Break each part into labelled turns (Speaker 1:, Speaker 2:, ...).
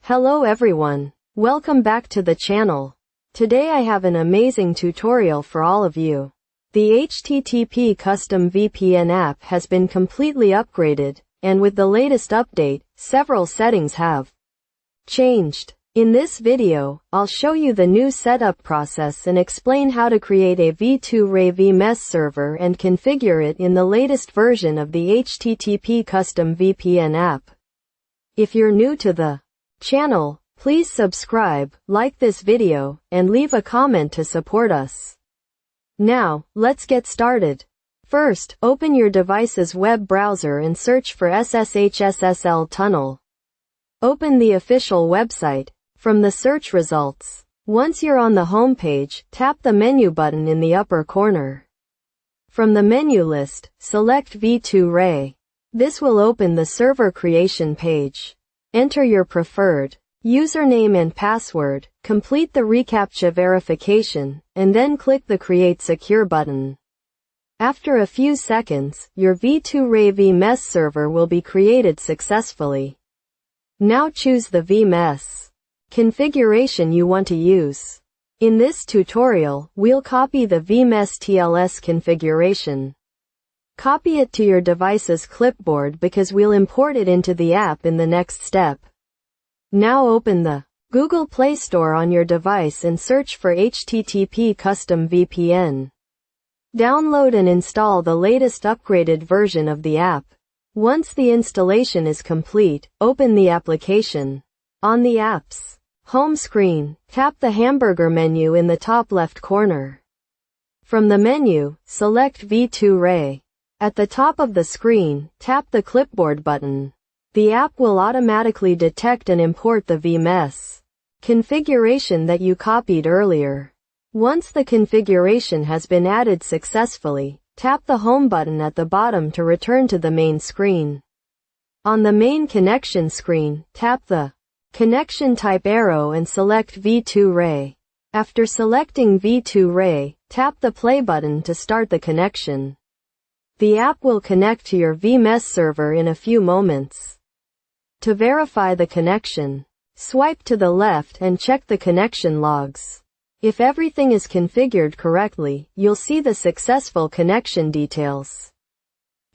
Speaker 1: Hello everyone. Welcome back to the channel. Today I have an amazing tutorial for all of you. The HTTP Custom VPN app has been completely upgraded, and with the latest update, several settings have changed. In this video, I'll show you the new setup process and explain how to create a V2Ray VMess server and configure it in the latest version of the HTTP Custom VPN app. If you're new to the channel, please subscribe, like this video, and leave a comment to support us. Now, let's get started. First, open your device's web browser and search for SSHSSL Tunnel. Open the official website. From the search results, once you're on the home page, tap the menu button in the upper corner. From the menu list, select V2Ray. This will open the server creation page. Enter your preferred username and password, complete the reCAPTCHA verification, and then click the Create Secure button. After a few seconds, your V2Ray VMess server will be created successfully. Now choose the VMess configuration you want to use. In this tutorial, we'll copy the VMess TLS configuration. Copy it to your device's clipboard because we'll import it into the app in the next step. Now open the Google Play Store on your device and search for HTTP Custom VPN. Download and install the latest upgraded version of the app. Once the installation is complete, open the application. On the app's home screen, tap the hamburger menu in the top left corner. From the menu, select V2Ray. At the top of the screen, tap the clipboard button. The app will automatically detect and import the VMess configuration that you copied earlier. Once the configuration has been added successfully, tap the home button at the bottom to return to the main screen. On the main connection screen, tap the connection type arrow and select V2Ray. After selecting V2Ray, tap the play button to start the connection. The app will connect to your VMess server in a few moments. To verify the connection, swipe to the left and check the connection logs. If everything is configured correctly, you'll see the successful connection details.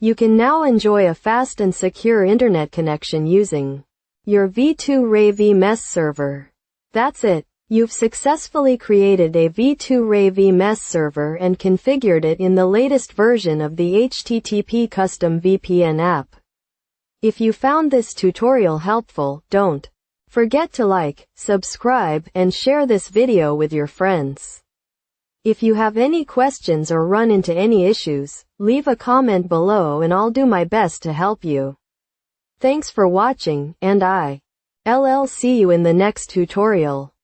Speaker 1: You can now enjoy a fast and secure internet connection using your V2Ray VMess server. That's it. You've successfully created a V2Ray VMess server and configured it in the latest version of the HTTP Custom VPN app. If you found this tutorial helpful, don't forget to like, subscribe, and share this video with your friends. If you have any questions or run into any issues, leave a comment below and I'll do my best to help you. Thanks for watching, and I'll see you in the next tutorial.